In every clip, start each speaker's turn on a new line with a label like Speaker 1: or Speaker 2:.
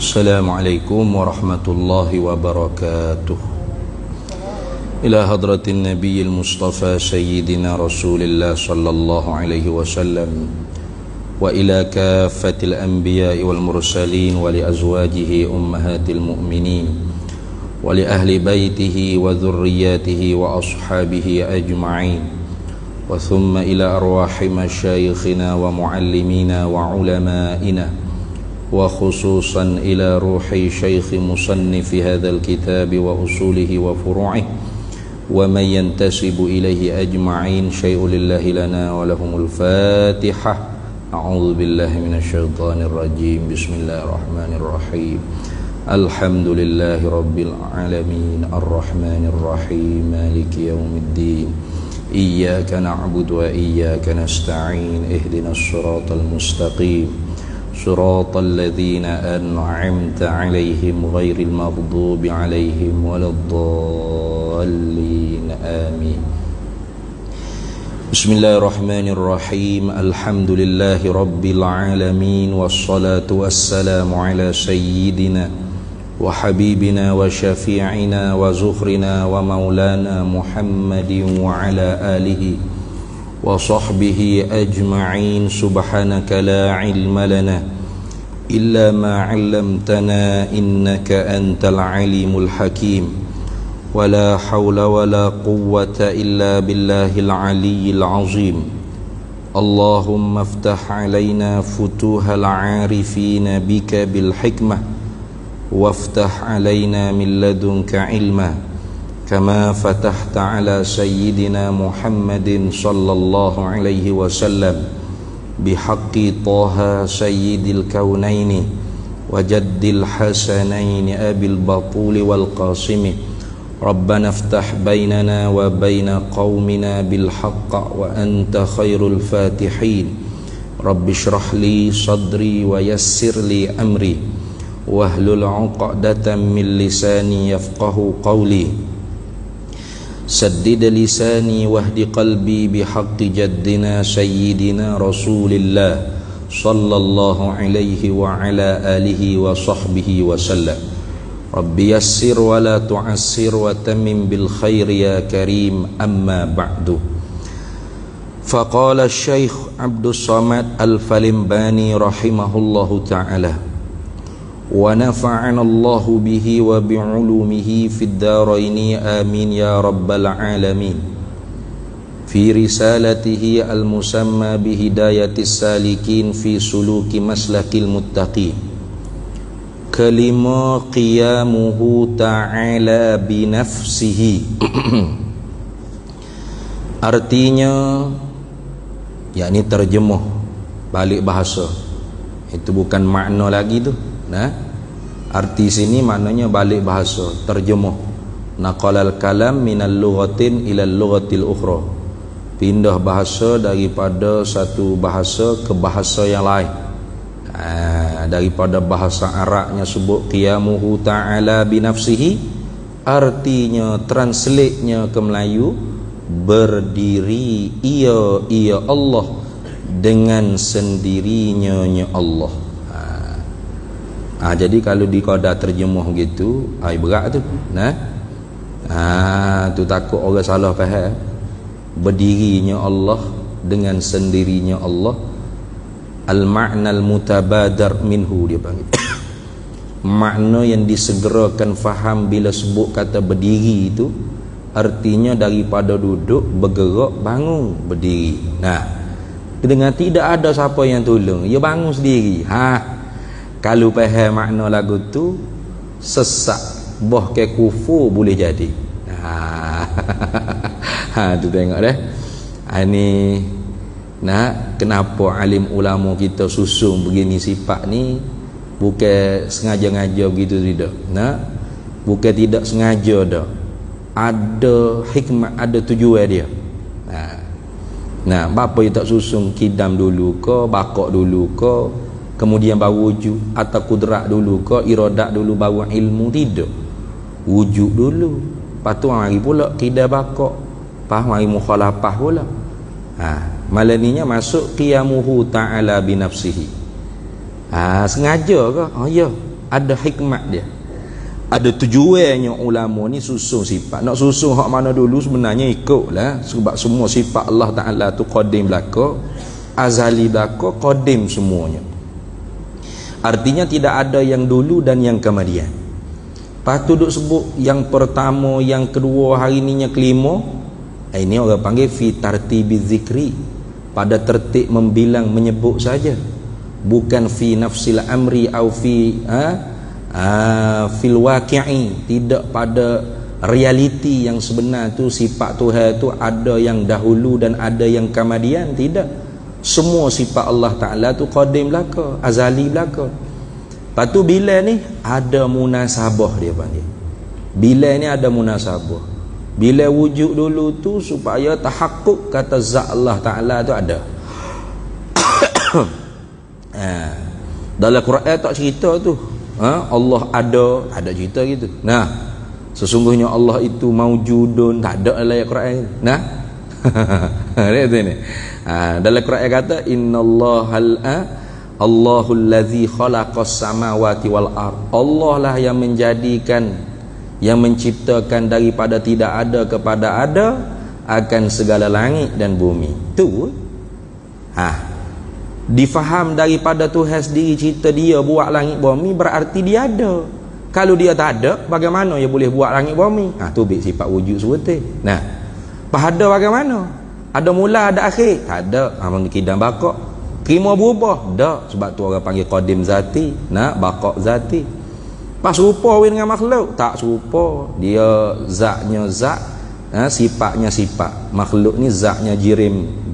Speaker 1: Assalamualaikum warahmatullahi wabarakatuh. Ila hadratin nabiyil mustafa sayyidina rasulillah sallallahu alaihi wasallam wa ila kaffatil anbiya'i wal mursalin wa li azwajihi ummahatil mu'minin wa li ahli baitihi wa dhurriyyatihi wa ashabihi ajma'in wa thumma ila arwahi masyayikhina wa muallimina wa ulama'ina وخصوصا إلى روح شيخ مصنف هذا الكتاب وأصوله وفروعه ومن ينتسب إليه أجمعين شيء لله لنا ولهم الفاتحة. أعوذ بالله من الشيطان الرجيم. بسم الله الرحمن الرحيم. الحمد لله رب العالمين الرحمن الرحيم مالك يوم الدين إياك نعبد وإياك نستعين اهدنا الصراط المستقيم صراط الذين أنعمت عليهم غير المغضوب عليهم ولا الضالين آمين. بسم الله الرحمن الرحيم. الحمد لله رب العالمين والصلاة والسلام على سيدنا وحبيبنا وشفيعنا وزخرنا ومولانا محمد وعلى آله وصحبه أجمعين. سبحانك لا علم لنا إلا ما علمتنا إنك أنت العليم الحكيم ولا حول ولا قوة إلا بالله العلي العظيم. اللهم افتح علينا فتوح العارفين بك بالحكمة وافتح علينا من لدنك علما كما فتحت على سيدنا محمد صلى الله عليه وسلم بحق طه سيد الكونين وجد الحسنين أبي البطول والقاسم. ربنا افتح بيننا وبين قومنا بالحق وأنت خير الفاتحين. رب اشرح لي صدري ويسر لي أمري واحلل عقدة من لساني يفقه قولي. سدد لساني واهد قلبي بحق جدنا سيدنا رسول الله صلى الله عليه وعلى آله وصحبه وسلم. رب يسر ولا تعسر وتمم بالخير يا كريم. أما بعد. فقال الشيخ عبد الصمد الفلمباني رحمه الله تعالى ونفعنا الله به وبعلومه في الدارين آمين يا رب العالمين. في رسالته المسمى بهداية السالكين في سلوك مسلك المتقين. كلمة قيامه تعالى بنفسه. Artinya, yakni terjemuh balik bahasa. Itu bukan makna lagi tu. Nah, arti sini maknanya balik bahasa, terjemuh. Naqalal kalam minal lughatin ila lughatil ukhra. Pindah bahasa daripada satu bahasa ke bahasa yang lain. Daripada bahasa Arabnya sebut qiyamuhu ta'ala binafsihi, artinya translate-nya ke Melayu, berdiri ia Allah dengan sendirinya Allah. Jadi kalau di qada terjemuh gitu, berat tu. Nah. Tu takut orang salah faham. Berdirinya Allah dengan sendirinya Allah. Al-ma'nal mutabadar minhu dia panggil. Makna yang disegerakan faham bila sebut kata berdiri itu, artinya daripada duduk, bergerak, bangun, berdiri. Nah, dengan tidak ada siapa yang tolong, dia bangun sendiri. Kalau faham makna lagu tu, sesak boh ke kufur boleh jadi. Tu tengok dah. Ni kenapa alim ulama kita susung begini sifat ni, bukan sengaja-ngaja begitu tidak. Bukan tidak sengaja dah. Ada hikmah, ada tujuan dia. Bapa dia tak susung kidam dulu ke, bakok dulu ke, kemudian baru wujud, atau kudrat dulu ke, iradat dulu baru ilmu? Tidak. Wujud dulu, lepas tu mari pula kidam bakok, lepas mari mukhalafah pula. Malaninya masuk qiyamuhu ta'ala binafsihi. Sengaja ke? Ya. ada hikmat dia, ada tujuannya. Ulama ni susun sifat, nak susun hak mana dulu sebenarnya ikutlah, sebab semua sifat Allah Ta'ala tu qadim belaka, azali belaka, qadim semuanya. Artinya tidak ada yang dulu dan yang kemudian. Lepas tu duk sebut yang pertama, yang kedua, hari ni yang kelima. Ini orang panggil fi tartibiz zikri, pada tertib membilang menyebut saja, bukan fi nafsil amri au fi fil waqi'i, tidak pada realiti yang sebenar tu. Sifat Tuhan tu ada yang dahulu dan ada yang kemudian, tidak. Semua sifat Allah Ta'ala tu qadim belaka, azali belaka. Lepas tu bila ni ada munasabah, dia panggil. Bila ni ada munasabah. Bila wujud dulu tu supaya tahakkuk kata zat Allah Ta'ala tu ada. Dalam Quran tak cerita tu. Allah ada cerita gitu. Nah, sesungguhnya Allah itu maujudun, tak ada dalam ayat Quran. Nah. Lihat ni. Dalam Quran kata innallahal Allahul ladzi khalaqas samawati wal ard. Allah lah yang menjadikan, yang menciptakan daripada tidak ada kepada ada akan segala langit dan bumi. Tu difaham daripada Tuhan sendiri, cerita dia buat langit bumi, berarti dia ada. Kalau dia tak ada, bagaimana dia boleh buat langit bumi? Tu bik sifat wujud sebetul. Nah, ada bagaimana? Ada mula, ada akhir? Tak ada. Kidam bakok terima berubah? Tak. Sebab tu orang panggil qadim zati, bakok zati. Pas serupa dengan makhluk? Tak serupa. Dia zatnya zat, sifatnya sifat. Makhluk ni zatnya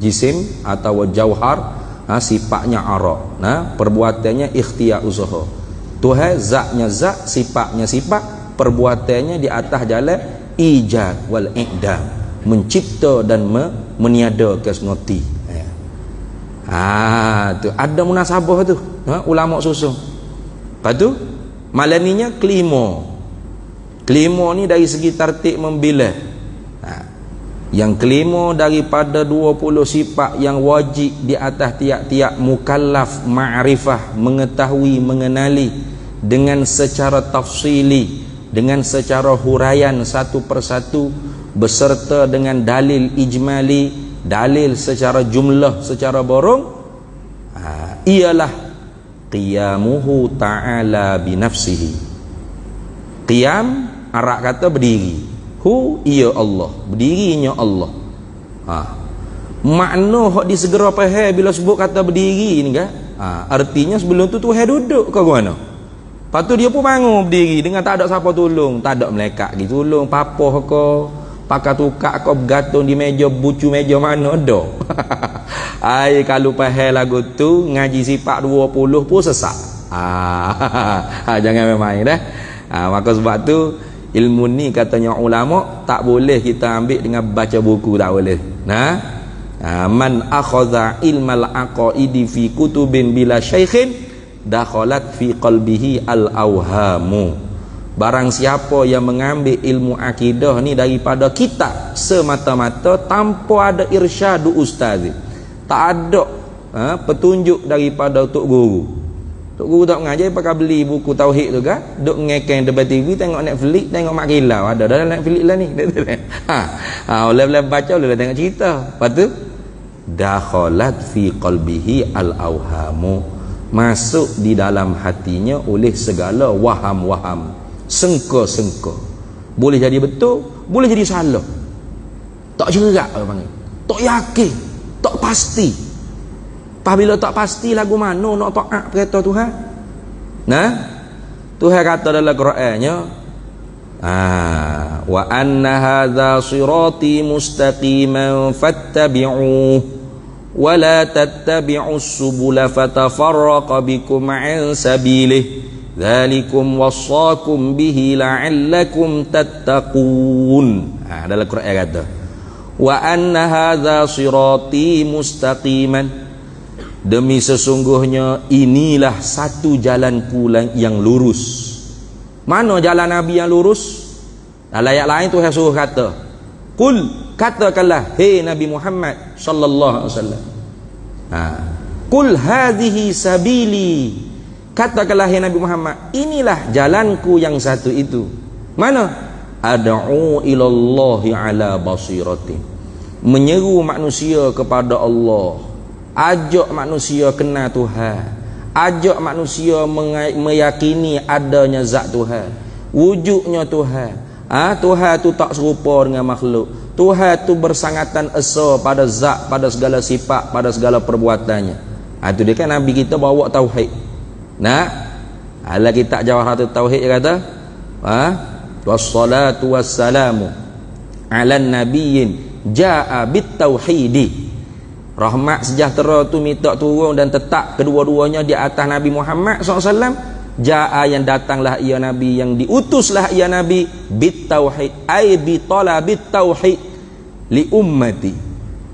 Speaker 1: jisim atau jauhar, sifatnya araq, perbuatannya ikhtiar usaha. Tuhan zatnya zat, sifatnya sifat, perbuatannya di atas jalan ijad wal i'dam, mencipta dan meniadakan semua ti. Tu ada munasabah tu, ulama susun. Lepas tu malaminya kelima. Kelima ni dari segi tertib membilah. Yang kelima daripada 20 sifat yang wajib di atas tiap-tiap mukallaf ma'rifah, mengetahui, mengenali dengan secara tafsili, dengan secara huraian satu persatu, beserta dengan dalil ijmali, dalil secara jumlah, secara borong, ialah qiyamuhu ta'ala binafsihi. Qiyam Arab kata berdiri, hu ia Allah, berdirinya Allah. Makna hak disegera faham bila sebut kata berdiri ni kan, artinya sebelum tu Tuhan duduk ke mana. Lepas tu dia pun bangun berdiri dengan tak ada siapa tolong, tak ada malaikat gitu tolong, papah ke pakai tukak kau bergantung di meja, bucu meja mana ada. Kalau faham lagu tu ngaji sifat 20 pun sesak. Jangan main dah. Maka sebab tu ilmu ni katanya ulama tak boleh kita ambil dengan baca buku, tak boleh. Man akhadha ilmal aqaidi fi kutubin bila syaikhin dakhalat fi qalbihi al awhamu. Barang siapa yang mengambil ilmu akidah ni daripada kitab semata-mata tanpa ada irsyadu ustaz, tak ada petunjuk daripada tok guru. Tok guru tak mengajar, pakai beli buku tauhid tu kan, duk ngekeng debat TV, tengok Netflix, tengok Mak Kilau, ada dalam Netflix lah ni. Boleh baca, boleh tengok cerita. Lepas tu dakhalat fi qalbihi al awhamu, masuk di dalam hatinya oleh segala waham-waham, sengka-sengka. Boleh jadi betul, boleh jadi salah. Tak cerak orang panggil, tak yakin, tak pasti. Apabila tak pasti lagu mana nak taat perintah Tuhan. Tuhan kata dalam Qurannya, wa anna hadza sirati mustaqiman fattabi'uh wa la tattabi'us subula fatafarraqa bikum 'an sabilihi dzalikum wassakum bihi la'allakum tattaqun. Dalam Quran kata wa anna hadza sirati mustaqiman, demi sesungguhnya inilah satu jalanku yang lurus. Mana jalan Nabi yang lurus? Dalam ayat lain Tuhan suruh kata, qul, katakanlah hei Nabi Muhammad sallallahu alaihi wasallam, qul hadhihi sabili, Katakanlah ya Nabi Muhammad, inilah jalanku yang satu itu. Mana? Ad'u ilallahi ala basiratin. Menyeru manusia kepada Allah. Ajak manusia kenal Tuhan. Ajak manusia meyakini adanya zat Tuhan. Wujudnya Tuhan. Tuhan tu tak serupa dengan makhluk. Tuhan tu bersangatan esa pada zat, pada segala sifat, pada segala perbuatannya. Itu dia kan Nabi kita bawa tauhid. Nah, ala kitab Jawharatul Tauhid dia kata, wassalatu wassalamu ala nabiyyin jaa bit tauhidi. Rahmat sejahtera tu minta turun dan tetap kedua-duanya di atas Nabi Muhammad SAW. Jaa yang datanglah ia Nabi, yang diutuslah ia Nabi, bit tauhid, ai bi talabit tauhid li ummati.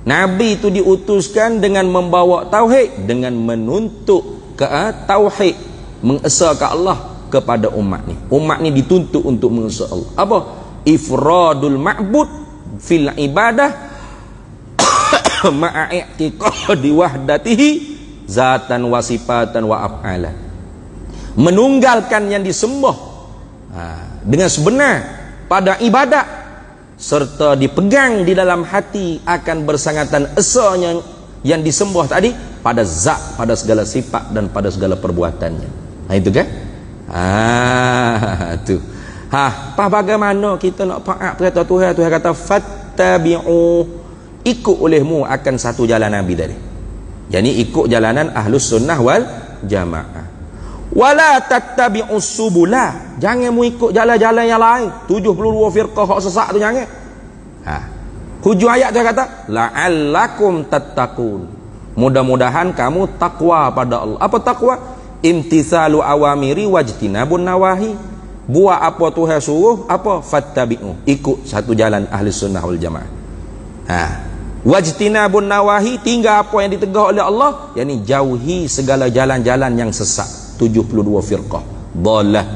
Speaker 1: Nabi itu diutuskan dengan membawa tauhid, dengan menuntut ke tauhid, mengesahkan Allah kepada umat ni. Umat ni dituntut untuk mengesah Allah. Apa? Ifradul ma'bud fil ibadah ma'a i'tiqadi wahdatihi zatan wa sifatan wa af'ala. Menunggalkan yang disembah dengan sebenar pada ibadat, serta dipegang di dalam hati akan bersangatan esanya yang disembah tadi pada zat, pada segala sifat dan pada segala perbuatannya. Itu kan? Tu. Pas bagaimana kita nak taat perintah Tuhan? Tuhan kata fattabi'u, ikut olehmu akan satu jalan Nabi tadi. Yani ikut jalanan Ahlus Sunnah wal Jamaah. Wala tattabi'us subula, jangan mu ikut jalan-jalan yang lain. 72 firqah hak sesat tu jangan. Hujung ayat dia kata la'allakum tattaqun, mudah-mudahan kamu takwa pada Allah. Apa takwa? Imtithalu awamiri wajtinabun nawahi. Buat apa Tuhan suruh, apa? Fattabi'u, ikut satu jalan Ahli Sunnah wal Jamaah. Wajtinabun nawahi, tinggal apa yang ditegah oleh Allah, yakni jauhi segala jalan-jalan yang sesat. 72 firqah dhalah.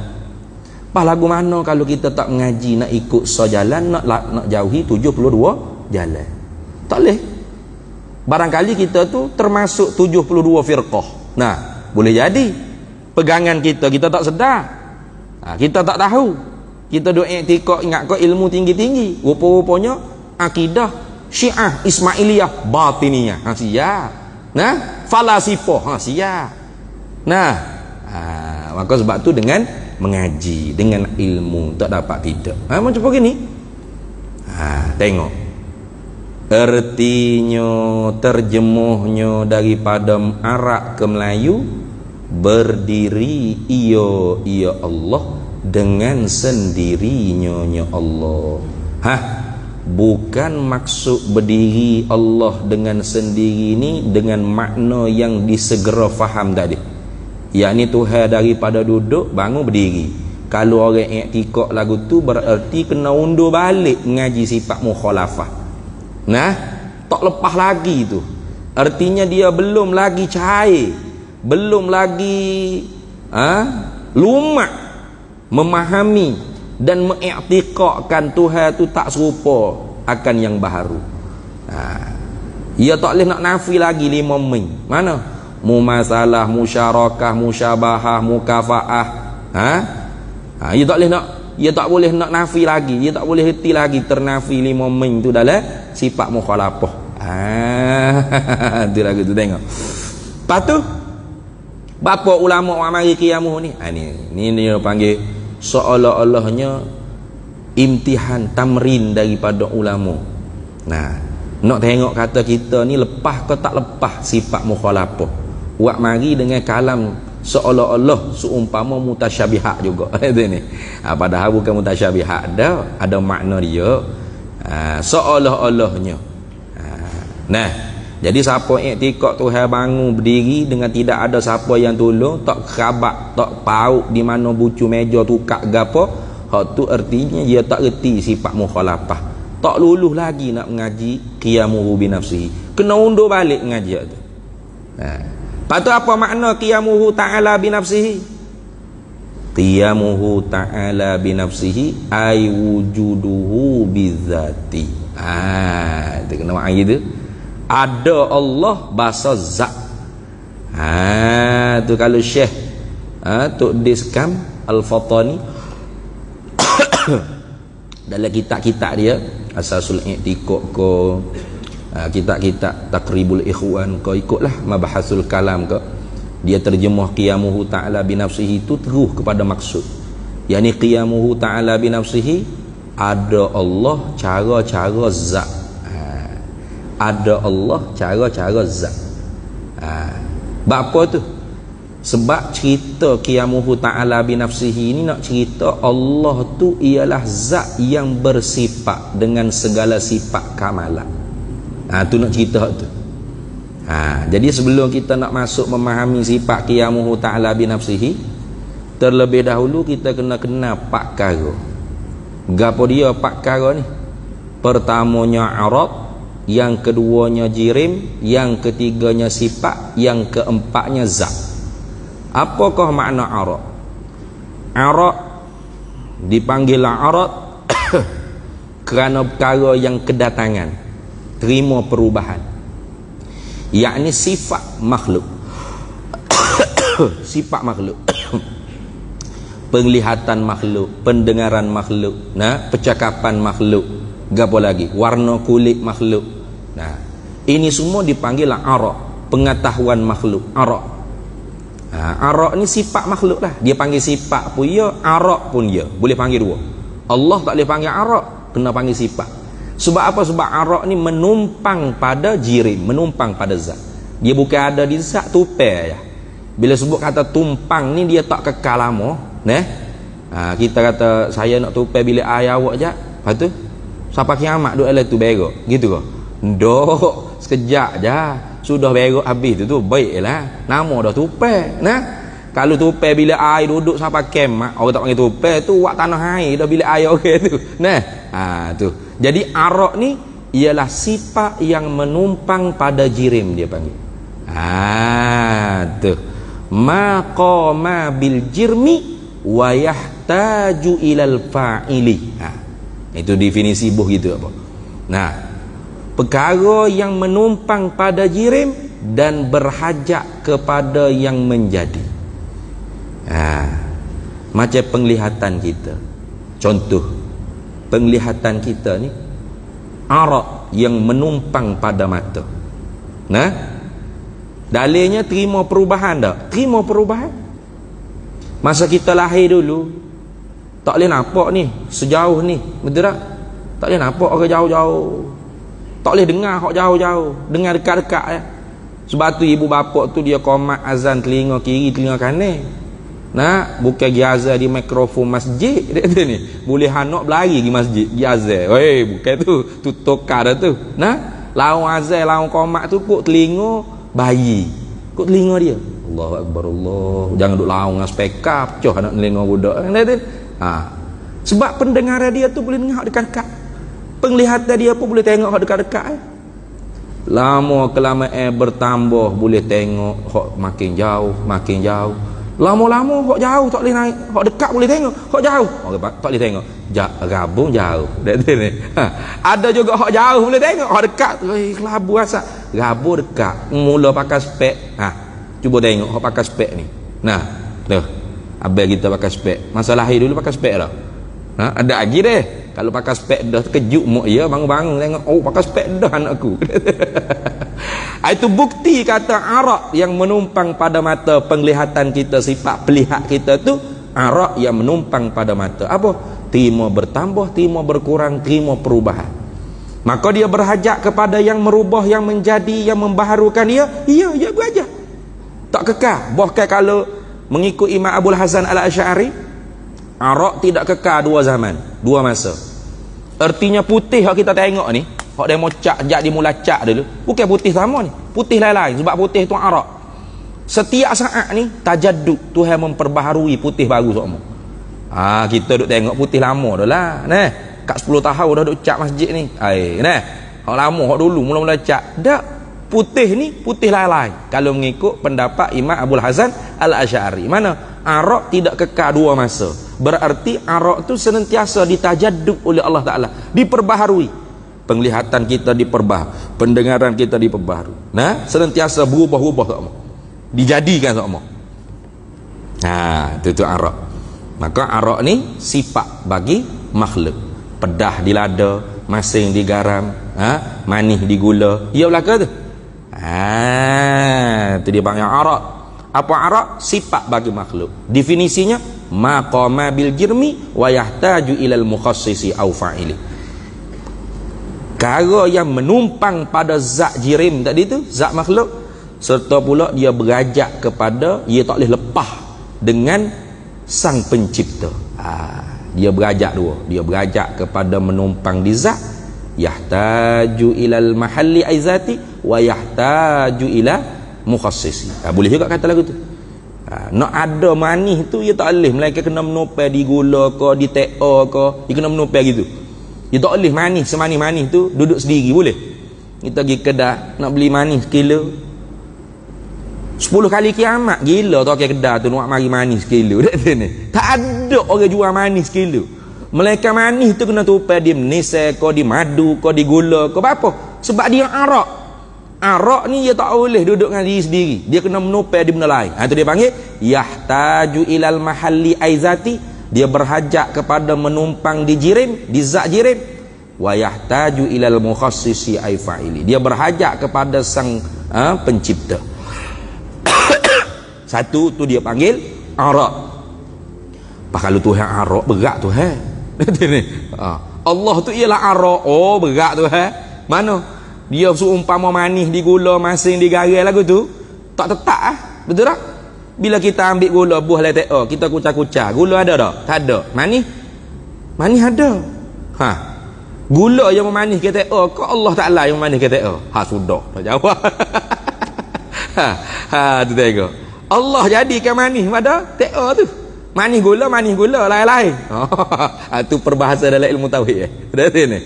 Speaker 1: Pas lagu mana kalau kita tak mengaji, nak ikut sejalan, nak jauhi 72 jalan? Tak boleh. Barangkali kita tu termasuk 72 firqah. Nah, boleh jadi pegangan kita tak sedar. Kita tak tahu. Kita duk i'tiqad, ingat kau ilmu tinggi-tinggi. Rupa-rupanya akidah Syiah Ismailiyah Batiniyah. Siap. Nah, falasifah. Siap. Nah, maka sebab tu dengan mengaji, dengan ilmu tak dapat tidak. Macam begini. Tengok. Artinya, terjemuhnya daripada Arab ke Melayu, berdiri ia Allah dengan sendirinya Allah. Bukan maksud berdiri Allah dengan sendiri ni dengan makna yang disegera faham tadi, yakni Tuhan daripada duduk bangun berdiri. Kalau orang i'tiqad lagu tu berarti kena undur balik ngaji sifat mukhalafah. Nah, tak lepas lagi tu. Artinya dia belum lagi cair, belum lagi lumak memahami dan mengiktikadkan Tuhan tu tak serupa akan yang baharu. Ia tak boleh nak nafi lagi 5 min. Mana? Mumasalah, musyarakah, musyabahah, mukafaah. Ia tak boleh nak, ia tak boleh nak nafi lagi, ia tak boleh reti lagi ternafi 5 min tu dalam sifat mukhalafah. Tu lagu tu tengok. Lepas tu bapa ulama orang mari qiyamuh ni. Ni dia panggil seolah-olahnya imtihan tamrin daripada ulama. Nak tengok kata kita ni lepas ke tak lepas sifat mukhalafah. Buat mari dengan kalam seolah-olah seumpama mutasyabihat juga. Itu ni. Padahal bukan mutasyabihat dah, ada makna dia. Seolah-olahnya. Nah, jadi siapa i'tiqad Tuhan bangun berdiri dengan tidak ada siapa yang tolong, tak kerabat, tak pauk di mana bucu meja tukak gapo, hak tu artinya dia tak reti sifat mukhalafah. Tak luluh lagi nak mengaji qiyamuhu bi nafsihi. Kena undur balik ngaji tu. Lepas tu apa makna qiyamuhu ta'ala bi nafsihi? Qiyamuhu ta'ala bi nafsihi ay wujuduhu bi dzati. Itu kena makna gitu. Ada Allah bahasa zat. Tu kalau Syekh Tok Diskam Al-Fatani dalam kitab-kitab dia Asasul I'tiqad ko, kitab-kitab Taqribul Ikhwan ko, ikutlah Mabahasul Kalam ko, dia terjemah qiyamuhu ta'ala binafsihi itu terus kepada maksud, yakni qiyamuhu ta'ala binafsihi ada Allah cara-cara zat, ada Allah cara-cara zat. Sebab apa tu? Sebab cerita qiyamuhu ta'ala binafsihi ini nak cerita Allah tu ialah zat yang bersifat dengan segala sifat kamalan. Tu nak cerita tu. Jadi sebelum kita nak masuk memahami sifat qiyamuhu ta'ala binafsihi, terlebih dahulu kita kena kenal empat perkara. Gapo dia empat perkara ni? Pertamanya arad, yang keduanya jirim, yang ketiganya sifat, yang keempatnya zat. Apakah makna arad? Arad dipanggil arad kerana perkara yang kedatangan, terima perubahan, yakni sifat makhluk. Sifat makhluk. Penglihatan makhluk, pendengaran makhluk, percakapan makhluk, gapo lagi, warna kulit makhluk. Ini semua dipanggil arad, pengetahuan makhluk, arad. Arad ni sifat makhluk lah. Dia panggil sifat pun ya, arad pun ya. Boleh panggil dua. Allah tak boleh panggil arad, kena panggil sifat. Sebab apa? Sebab arad ni menumpang pada jirim, menumpang pada zat. Dia bukan ada di zat, tupai ya. Bila sebut kata tumpang ni, dia tak kekal lama. Kita kata saya nak tupai bilik air awak je, lepas tu sampai kiamat duk elok tu berak, gitu ke? Dok, sekejap je sudah berak habis tu baiklah, nama dah tupai. Kalau tupai bila air duduk sampai kemak, orang tak panggil tupai tu, wak tanah air dah bila air okey tu. Tu. Jadi arad ni ialah sifat yang menumpang pada jirim, dia panggil. Tu. Maqama bil jirmi wa yahtaju ilal fa'ili. Itu definisi buh gitu apa. Perkara yang menumpang pada jirim dan berhajat kepada yang menjadi. Macam penglihatan kita. Contoh, penglihatan kita ni arad yang menumpang pada mata. Dalilnya terima perubahan tak? Terima perubahan. Masa kita lahir dulu, tak boleh nampak ni sejauh ni, betul tak? Tak boleh nampak orang jauh-jauh, tak boleh dengar hok jauh-jauh, dengar dekat-dekat ya. Sebab tu ibu bapa tu dia komat azan telinga kiri telinga kanan. Bukan gi azan di mikrofon masjid dia tu ni. Boleh anak berlari gi masjid, gi azan. Bukan tu tokar dah tu. Lawan azan, lawan komat tu kok telinga bayi. Kok telinga dia. Allahu akbar Allah. Jangan duk lawan dengan speaker, pecah anak telinga budak. Sebab pendengaran dia tu boleh dengar dekat-dekat. Penglihatan dia pun boleh tengok hak dekat-dekat. Lama kelamaan bertambah boleh tengok hak makin jauh, makin jauh. Lama-lama hak jauh tak boleh naik, hak dekat boleh tengok, hak jauh tak boleh tengok. Gabung jauh. Ada juga hak jauh boleh tengok, hak dekat kelabu asap. Gabung dekat, mula pakai spek. Cuba tengok hak pakai spek ni. Abang kita pakai spek. Masa lahir dulu pakai spek dah. Ada lagi deh. Kalau pakai spek dah terkejut mak ya, bangun-bangun tengok, pakai spek dah anakku. Itu bukti kata arad yang menumpang pada mata. Penglihatan kita, sifat pelihat kita tu arad yang menumpang pada mata. Apa? Terima bertambah, terima berkurang, terima perubahan. Maka dia berhajat kepada yang merubah, yang menjadi, yang membaharukan dia. Ya gua aja. Tak kekal. Bahkan kalau mengikut Imam Abul Hasan Al-Asy'ari, arad tidak kekal dua zaman, dua masa. Artinya putih yang kita tengok ni, hak demo cak jak dimula cak dulu, bukan putih sama ni, putih lain-lain. Sebab putih tu arad. Setiap saat ni tajaddud, Tuhan memperbaharui putih baru semua. Kita duk tengok putih lama dah lah. Kat 10 tahun dah duk cak masjid ni. Hak lama, hak dulu mula-mula cak. Dak, putih ni putih lain-lain. Kalau mengikut pendapat Imam Abul Hasan Al-Asy'ari, mana arad tidak kekal dua masa. Berarti arad tu senantiasa ditajaddud oleh Allah Ta'ala, diperbaharui. Penglihatan kita diperbaharui, pendengaran kita diperbaharui. Senantiasa berubah-ubah sama, dijadikan sama. Itu arak. Maka arak ni sifat bagi makhluk. Pedah di lada, masing di garam, manis di gula. Ya belaka tu. Tu dia panggil arak. Apa arak? Sifat bagi makhluk. Definisinya maqama bil jirmi wa yahtaju ilal mukhassisi au fa'ili. Perkara yang menumpang pada zat jirim tadi tu, zat makhluk, serta pula dia berajak kepada, ia tak boleh lepas dengan sang pencipta. Dia berajak dua. Dia berajak kepada menumpang di zat, yahtaju ilal mahalli aizati wa yahtaju ila mukhassisi. Boleh juga kata lagu tu. Nak ada manis tu, ia tak boleh melainkan kena menopel di gula ke, di TA ke, dia kena menopel gitu. Dia tak boleh manis semanis-manis tu duduk sendiri, boleh? Kita pergi kedai nak beli manis kilo 10 kali kiamat, gila tu okey kedai tu nak mari manis kilo. Tak ada orang jual manis kilo. Melainkan manis tu kena tupai di menisai ke, di madu ke, di gula ke, apa? Sebab dia arak. Arak ni dia tak boleh duduk dengan diri sendiri, dia kena menopel di benda lain. Itu dia panggil yahtaju ilal mahalli aizati. Dia berhajat kepada menumpang di jirim, di zat jirim. Wa yahtaju ilal mukhassisi ay fa'ili. Dia berhajat kepada sang pencipta. Satu tu dia panggil arak. Kalau Tuhan arak berat Tuhan. Allah tu ialah arak. Oh berat Tuhan. Mana? Dia seumpama manis di gula, masing di garam lagu tu tak tetap betul tak? Bila kita ambil gula buah letak, kita kucah-kucah, gula ada tak? Tak ada. Manis ada. Gula yang memanis kata kok Allah Taala yang memanis kata sudah tak jawab. Tu tengok Allah jadikan manis pada TA tu. Manis gula lain-lain. Tu perbahasan dalam ilmu tauhid. Dah sini.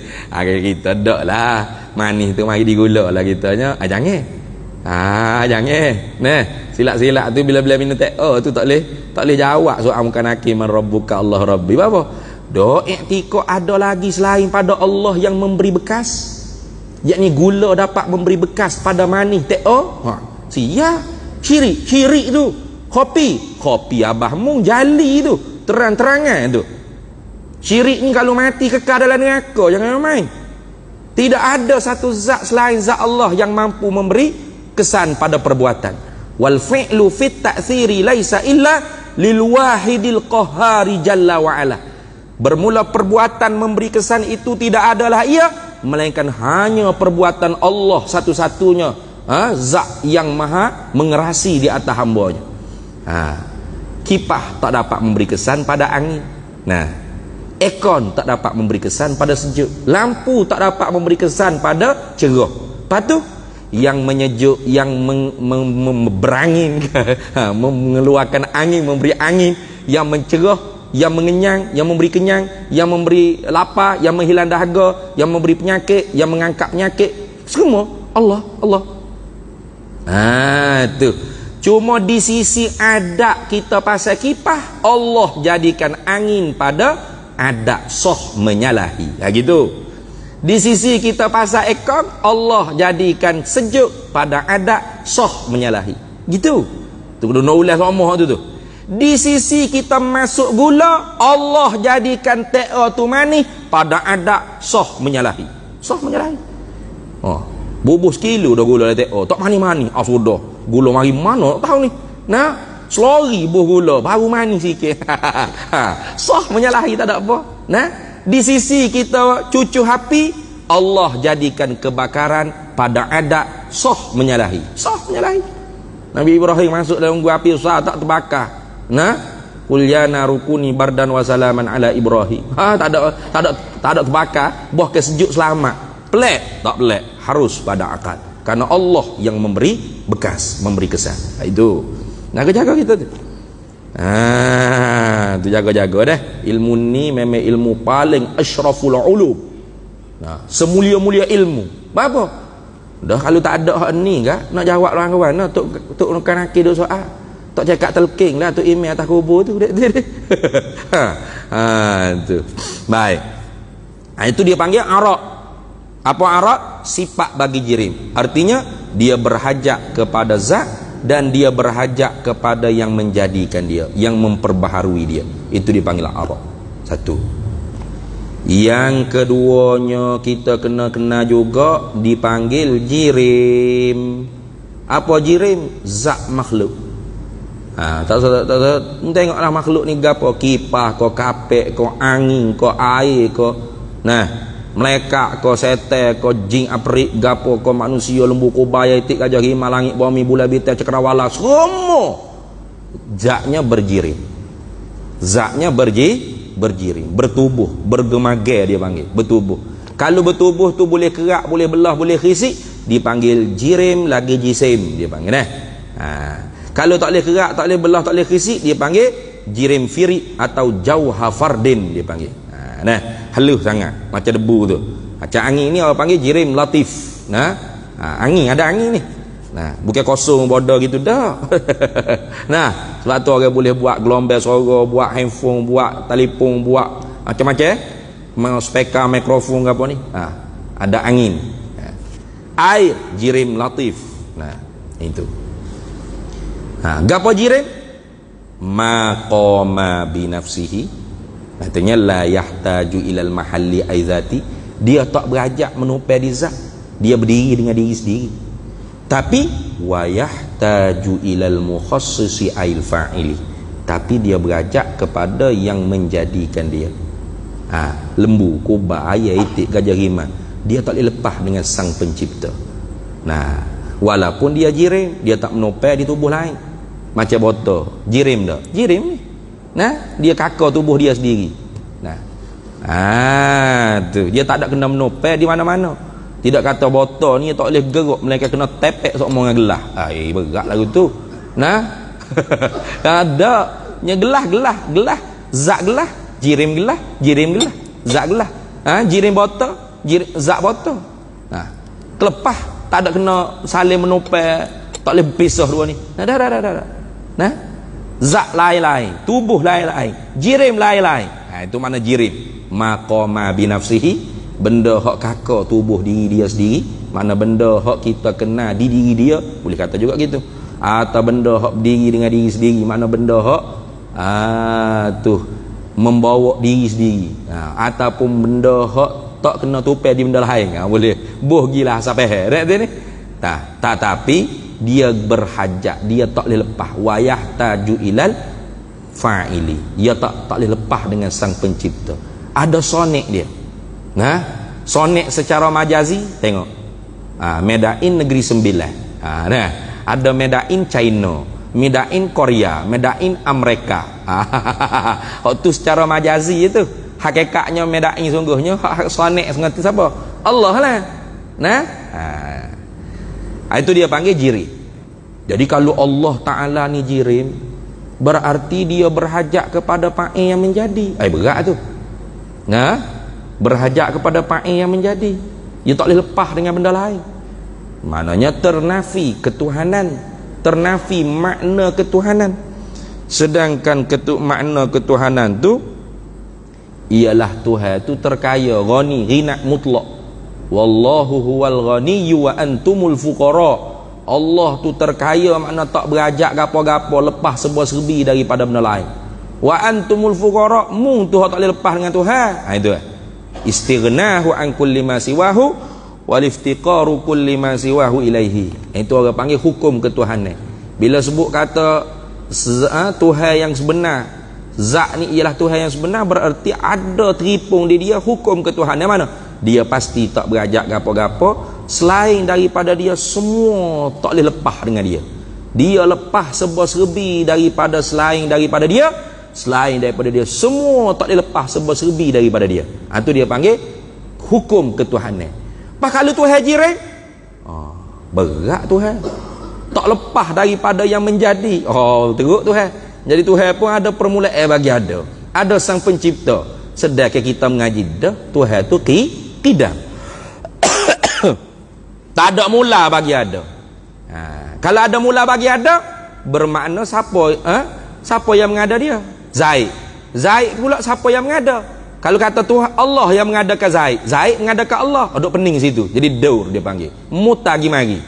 Speaker 1: Kita dak lah manis tu mari digula lah kitanya. Jangan. Jangan. Nah, silap-silap tu bila-bila minum tu tak boleh jawab soal muka nakir man rabbuka Allah rabbi. Apa? I'tiqad ada lagi selain pada Allah yang memberi bekas. Yakni gula dapat memberi bekas pada manis sia. Syirik tu. Kopi abah mung jali tu. Terang-terangan tu. Syirik ni kalau mati kekal dalam neraka, jangan main. Tidak ada satu zat selain zat Allah yang mampu memberi kesan pada perbuatan. Wal fi'lu fit ta'thiri laisa illa lil wahidil qahhari jalla wa ala. Bermula perbuatan memberi kesan itu tidak adalah ia melainkan hanya perbuatan Allah satu-satunya, zat yang maha mengerasi di atas hamba-Nya. Kipah tak dapat memberi kesan pada angin. Aircon tak dapat memberi kesan pada sejuk. Lampu tak dapat memberi kesan pada cerah. Lepas tu yang menyejuk, yang berangin, mengeluarkan angin, memberi angin, yang mencerah, yang mengenyang, yang memberi kenyang, yang memberi lapar, yang menghilang dahaga, yang memberi penyakit, yang mengangkat penyakit, semua Allah. Tu cuma di sisi adab kita pasal kipah, Allah jadikan angin pada adab soh menyalahi. Gitu. Di sisi kita pasal ekor, Allah jadikan sejuk pada adab soh menyalahi. Gitu. Tu kena ulas omah tu. Di sisi kita masuk gula, Allah jadikan TA tu manis pada adab soh menyalahi. Soh menyalahi. Bubus kilo dah gula TA, tak manis-manis. Sudah. Gula mari mana tak tahu ni. Selori buah gula baru manis sikit. Soh menyalahi tak ada apa. Di sisi kita cucu api, Allah jadikan kebakaran pada adab soh menyalahi. Nabi Ibrahim masuk dalam gua api besar tak terbakar. Qul ya narukuni bardan wa salaman ala Ibrahim. Tak ada terbakar, buah kesejuk selamat. Pelik tak pelik, harus pada akal. Karena Allah yang memberi bekas, memberi kesan. Itu. Jaga kita tu. Tu jaga-jaga dah. Ilmu ni memang ilmu paling asyraful ulum. Semulia-mulia ilmu. Apa? Dah kalau tak ada hak ni kan, nak jawab orang kawan, tok nak nakir duk soal. Tak cakap telking lah tu email atas kubur tu. Tu. Baik. Itu dia panggil arak. Apa arak? Sifat bagi jirim. Artinya dia berhajat kepada zat dan dia berhajat kepada yang menjadikan dia, yang memperbaharui dia. Itu dipanggil Arab. Satu. Yang keduanya kita kena juga dipanggil jirim. Apa jirim? Zat makhluk. Tak tengoklah makhluk ni gapo, kipas ko, kapek ko, angin ko, air ko, melekak ko, setan ko, jin aprik gapo ko, manusia, lembu kubaya, itik gajah, hima, langit, bumi, bulan, bintang, cakrawala, semua zatnya berjirim. Zatnya berjirim, bertubuh, bergemager dia panggil, bertubuh. Kalau bertubuh tu boleh kerak, boleh belah, boleh khisik, dipanggil jirim, lagi jisim dia panggil. Kalau tak boleh kerak, tak boleh belah, tak boleh khisik, dia panggil jirim firik atau jauhafardin dia panggil. Halus sangat macam debu tu. Macam angin ni orang panggil jirim latif. Angin, ada angin ni. Bukan kosong bodoh gitu dah. Sebab tu orang boleh buat gelombang suara, buat handphone, buat telefon, buat macam-macam. Speaker, mikrofon ke apa ni. Ada angin. Air, jirim latif. Itu. Gapo jirim? Maqama binafsihi. Artinya la yahtaju ilal mahalli aizati. Dia tak berhajat menupai di zat. Dia berdiri dengan diri sendiri. Tapi wa yahtaju ilal mukhassisi ail fa'ili. Tapi dia berhajat kepada yang menjadikan dia. Lembu, kubah, ayam, itik, gajah, rimau, dia tak boleh lepas dengan sang pencipta. Walaupun dia jirim, dia tak menupai di tubuh lain. Macam botol, jirim dah. Jirim ni. Dia kakak tubuh dia sendiri. Tu dia tak ada kena menupai di mana-mana. Tidak kata botol ni tak boleh gerak, melainkan kena tepek sokong dengan gelas. Berat lagu tu. Ada nya gelas, zat gelas, jirim gelas, zat gelas. Jirim botol, zat botol. Kelepah, tak ada kena saling menupai, tak boleh pisah dua ni. Zat lain-lain, tubuh lain-lain, jirim lain-lain. Itu mana jirim? Maqama binafsihi, benda hak kakak tubuh diri dia sendiri. Mana benda hak kita kenal di diri dia, boleh kata juga gitu. Atau benda hak berdiri dengan diri sendiri. Mana benda hak tu membawa diri sendiri. Ataupun benda hak tak kena tupai di benda lain. Boleh boh gila sampai ni. Tapi dia berhajat, dia tak boleh lepas. Wayah taju ilal fa'ili, dia tak boleh lepas dengan sang pencipta. Ada sonek dia. Sonek secara majazi, tengok. Medain Negeri Sembilan. Ada Medain China, Medain Korea, Medain Amerika. Itu secara majazi itu. Hakikatnya Medain sungguhnya, hak sonek sengerti siapa? Allah lah. Itu dia panggil jirim. Jadi kalau Allah Ta'ala ni jirim, berarti dia berhajat kepada Fa'il yang menjadi. Berat tu. Berhajat kepada Fa'il yang menjadi. Dia tak boleh lepas dengan benda lain. Maknanya ternafi ketuhanan, ternafi makna ketuhanan. Sedangkan makna ketuhanan tu ialah Tuhan tu terkaya, ghani, ghina mutlak. Wallahu huwal ghaniyyu wa antumul fuqara. Allah tu terkaya, makna tak berhajat gapo-gapo, lepas sebuah serbi daripada benda lain. Wa antumul fuqara, mu tu tak boleh lepas dengan Tuhan. Itu istighnahu an kulli ma siwahu wal iftiqaru kulli ma siwahu ilaihi. Itu orang panggil hukum ketuhanan. Bila sebut kata Tuhan yang sebenar, zat ni ialah Tuhan yang sebenar, berarti ada teripung di dia hukum ketuhanan. Mana? Dia pasti tak berhajat gapo-gapo selain daripada dia, semua tak boleh lepas dengan dia. Dia lepas sebuah serbi daripada selain daripada dia, selain daripada dia semua tak boleh lepas sebuah serbi daripada dia. Itu dia panggil hukum ketuhanan. Pas kalau Tuhan jirim, berat Tuhan, tak lepas daripada yang menjadi. Teruk Tuhan. Jadi Tuhan pun ada permulaan bagi ada sang pencipta. Sedangkan kita mengaji dah Tuhan tu qidam. Tak ada mula bagi ada. Kalau ada mula bagi ada, bermakna siapa yang mengada dia? Zaid. Zaid pula siapa yang mengada? Kalau kata Tuhan Allah yang mengadakan Zaid, Zaid mengadakan Allah, duduk pening situ. Jadi daur dia panggil. Mutagi mari.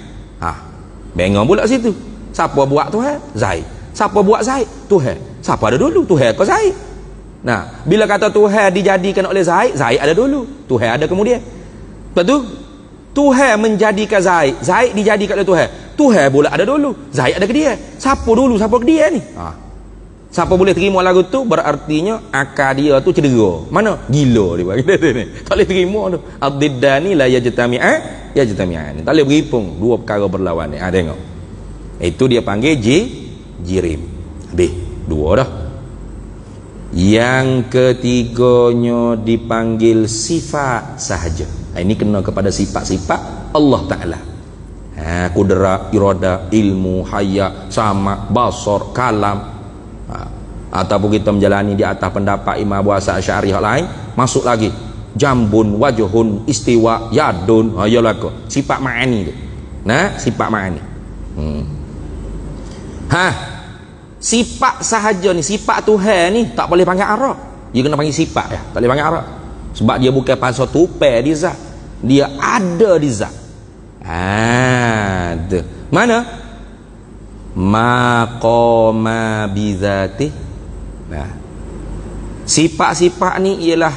Speaker 1: Bengong pula situ. Siapa buat Tuhan? Zaid. Siapa buat Zaid? Tuhan. Siapa ada dulu? Tuhan ke Zaid. Nah, bila kata Tuhan dijadikan oleh Zaid, Zaid ada dulu, Tuhan ada kemudian. Lepas tu Tuhan menjadikan Zaid, Zaid dijadikan oleh Tuhan, Tuhan pula ada dulu, Zaid ada ke dia. Siapa dulu, siapa ke dia ni? Siapa boleh terima lagu tu, berartinya akal dia tu cedera. Mana? Gila dia bagi dia ni. Tak boleh terima tu. Ad-diddani la yajtami'an. Tak boleh berhimpun, dua perkara berlawan ni. Tengok. Itu dia panggil jirim. Habis dua dah. Yang ketiganya dipanggil sifat sahaja. Ini kena kepada sifat-sifat Allah Ta'ala. Kudrat, irada, ilmu, haya, sama, basar, kalam. Ataupun kita menjalani di atas pendapat Imam Abu Hasan Asy'ari lain, masuk lagi jambun, wajhun, istiwa, yadun, yalah ko sifat ma'ani tu. Nah, sifat ma'ani. Sifat sahaja ni, sifat Tuhan ni tak boleh panggil Arab. Dia kena panggil sifat ya, tak boleh panggil Arab. Sebab dia bukan pasal tupai di zat. Dia ada di zat. Tu. Mana? Maqama bizati. Nah, sifat-sifat ni ialah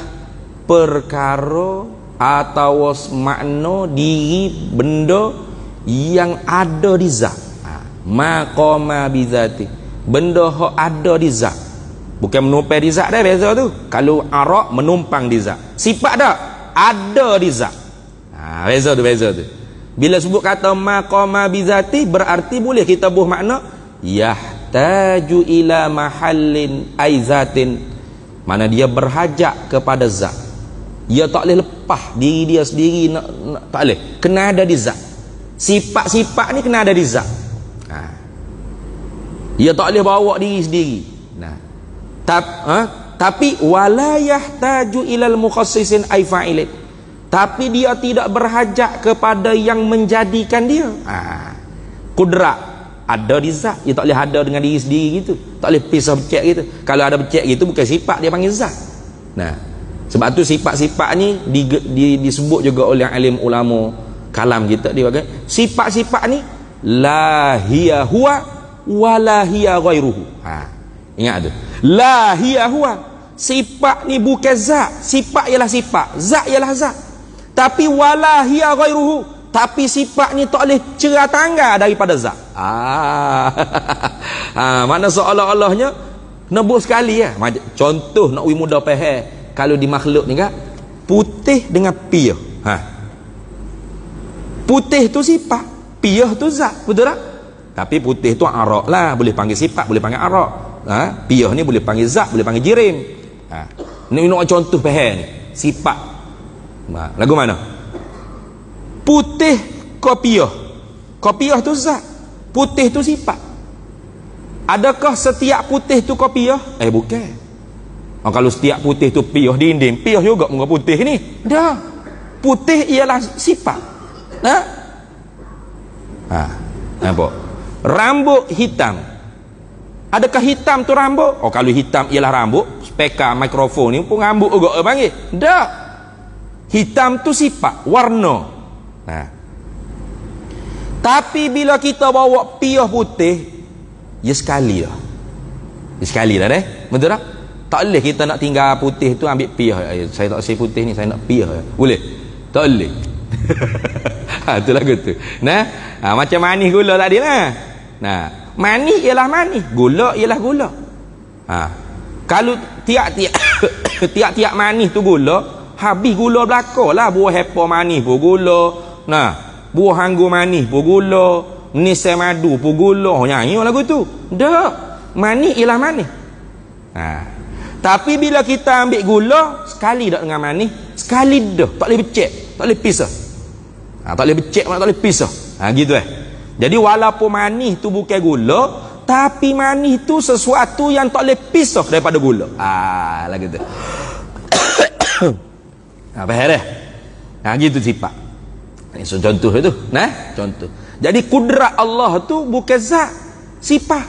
Speaker 1: perkara atau makna diri benda yang ada di zat. Maqama bizati, benda hak ada di zat, bukan menumpang di zat dah. Beza tu. Kalau Arab menumpang di zat, sifat dah ada di zat. Beza tu. Bila sebut kata maqama bizati, berarti boleh kita buh makna yahtaju ila mahallin aizatin, mana dia berhajat kepada zat. Dia tak boleh lepas diri dia sendiri, tak boleh, kena ada di zat. Sifat-sifat ni kena ada di zat. Dia tak boleh bawa diri sendiri. Tapi wala yahtaju ilal mukhassisin ay fa'ilin, tapi dia tidak berhajat kepada yang menjadikan dia. Kudrat ada di zat, dia tak boleh ada dengan diri sendiri gitu, tak boleh pisah becek gitu. Kalau ada becek gitu bukan sifat, dia panggil zat. Sebab tu sifat-sifat ni disebut juga oleh alim ulama kalam kita, dia kata sifat-sifat ni la hiya huwa wa la hiya ghairuhu. Ingat tu, la hiya huwa, sifat ni bukan zat, sifat ialah sifat, zat ialah zat. Tapi wala hiya ghairuhu, tapi sifat ni tak boleh cerah tangga daripada zat. Mana seolah-olahnya nebus sekali ya. Contoh nak uji mudah faham, kalau di makhluk ni kan putih dengan piyah. Putih tu sifat, piyah tu zat, betul tak? Tapi putih tu arak lah, boleh panggil sifat, boleh panggil arak. Piyah ni boleh panggil zat, boleh panggil jirim. Ni nak contoh faham ni, sifat. Lagu mana? Putih kopiah. Kopiah tu zat, putih tu sifat. Adakah setiap putih tu kopiah? Bukan. Kalau setiap putih tu piyah dinding, piyah juga muka putih ni. Dah. Putih ialah sifat. Nampak? Rambut hitam. Adakah hitam tu rambut? Kalau hitam ialah rambut, speaker mikrofon ni pun rambut juga panggil. Dah. Hitam tu sifat, warna. Tapi bila kita bawa piyah putih, ya sekali dah. Ya sekali dah betul tak? Tak boleh kita nak tinggal putih tu ambil piyah. Saya tak say putih ni, saya nak piyah. Boleh? Tak boleh. Tu lagu tu. Macam manis gula tadi lah. Manis ialah manis, gula ialah gula. Kalau tiap-tiap manis tu gula, habis gula belaka lah. Buah hepa manis pun gula, buah anggur manis pun gula, nisai madu pun gula. Nyanyi lagu tu. Dah, manis ialah manis. Tapi bila kita ambil gula, sekali dah dengan manis, sekali dah, tak boleh becek, tak boleh pisah. Tak boleh becek, tak boleh pisah. Gitu Jadi walaupun manis tu bukan gula, tapi manis tu sesuatu yang tak boleh pisah daripada gula. Lagu tu. Faham dah? Gitu sifat. Ini contoh itu. Contoh. Jadi kudrat Allah tu bukan zat, sifat.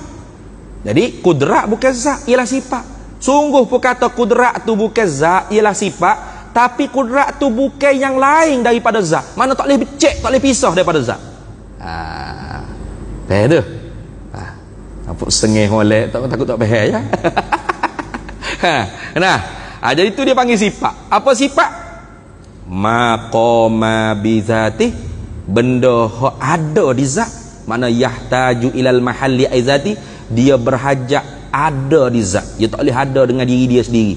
Speaker 1: Jadi kudrat bukan zat, ialah sifat. Sungguh pun kata kudrat tu bukan zat, ialah sifat. Tapi kudrat tu bukan yang lain daripada zat. Mana tak boleh becek, tak boleh pisah daripada zat. Faham tu? Apa sengih molek takut tak faham ya. Nah, jadi itu dia panggil sifat. Apa sifat? Maqama bi zati, benda ada di zat. Mana yahtaju ilal mahalli aizati, dia berhajat ada di zat. Dia tak boleh ada dengan diri dia sendiri.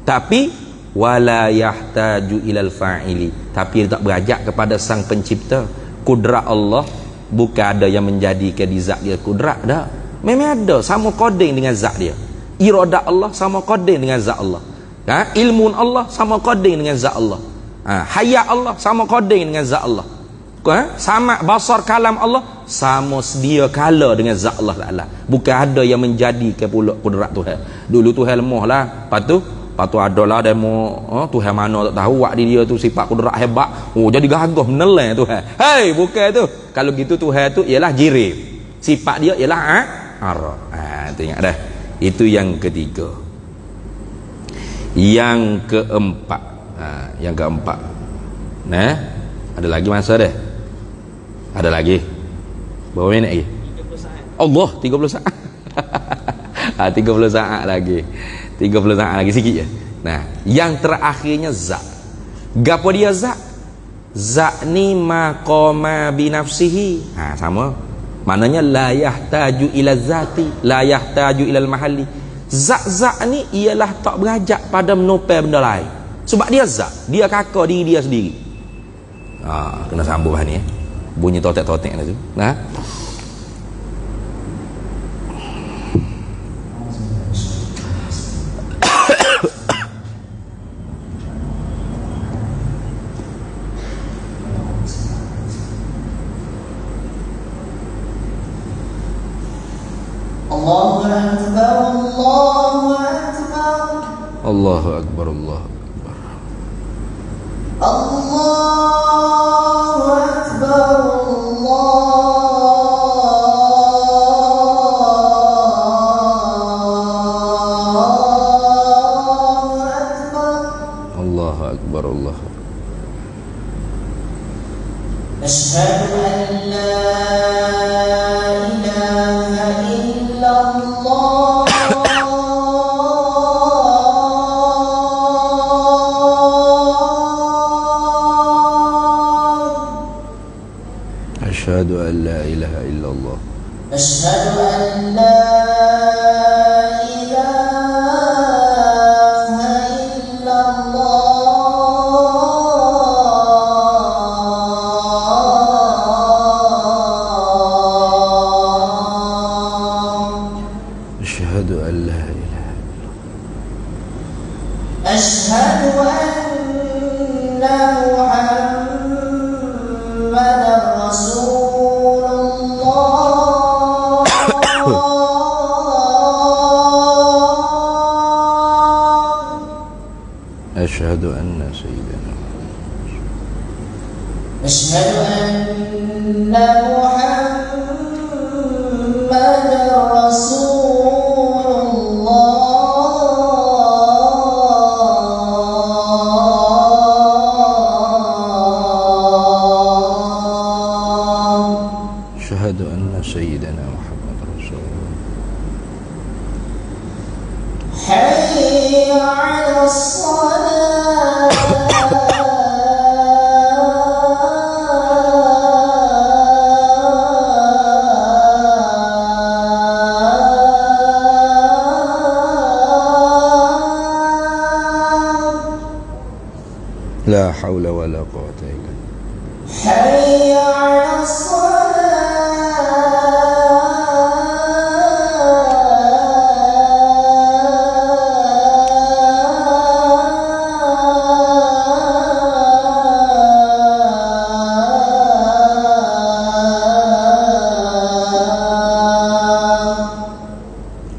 Speaker 1: Tapi wala yahtaju ilal fa'ili, tapi dia tak berhajat kepada sang pencipta. Kudrat Allah bukan ada yang menjadikan di zat dia kudrat dah. Memang ada, sama koding dengan zat dia. Iradat Allah sama koding dengan zat Allah. Ilmu Allah sama koding dengan zat Allah. Hayat Allah sama koding dengan zat Allah. Sama basar kalam Allah sama sedia kala dengan zat Allah Ta'ala. Bukan ada yang menjadikan pula kudrat Tuhan. Dulu Tuhan lemah lah, lepas tu adalah demo Tuhan mana tak tahu, wak dia tu sifat kudrat hebat, jadi gagah menelan Tuhan. Hei, bukan tu. Kalau gitu Tuhan tu ialah jirib, sifat dia ialah arah. Tu ingat dah. Itu yang ketiga. Yang keempat, nah, ada lagi masa dah? Ada lagi berapa minit lagi? 30 saat. Allah, 30 saat. 30 saat lagi. 30 saat lagi sikit je. Nah, yang terakhirnya zat. Gapo dia zat? Zat ni maqama bi nafsihi. Sama. Maknanya la yahtaju ila zati, la yahtaju ila al-mahalli. Zat-zat ni ialah tak berhajat pada menopel benda lain. Sebab dia zat, dia kakak diri dia sendiri. Kena sambung ni. Bunyi totek-totek tu. Nah.
Speaker 2: Allahu Akbar, Allahu Akbar.
Speaker 1: Allahu Akbar, Allahu Akbar.
Speaker 2: Allahu Akbar,
Speaker 1: Allahu Akbar, Allah.
Speaker 2: Asyhadu an la ilaha illallah.
Speaker 1: Asyhadu an la ilaha illallah.
Speaker 2: Asyhadu an la أشهد أن محمدا رسول الله.
Speaker 1: أشهد أن سيدنا
Speaker 2: أشهد أن محمدا رسول الله.
Speaker 1: أشهد أن سيدنا محمد رسول الله.
Speaker 2: حي على الصلاة.
Speaker 1: لا حول ولا قوة إلا بالله.
Speaker 2: حي على الصلاة.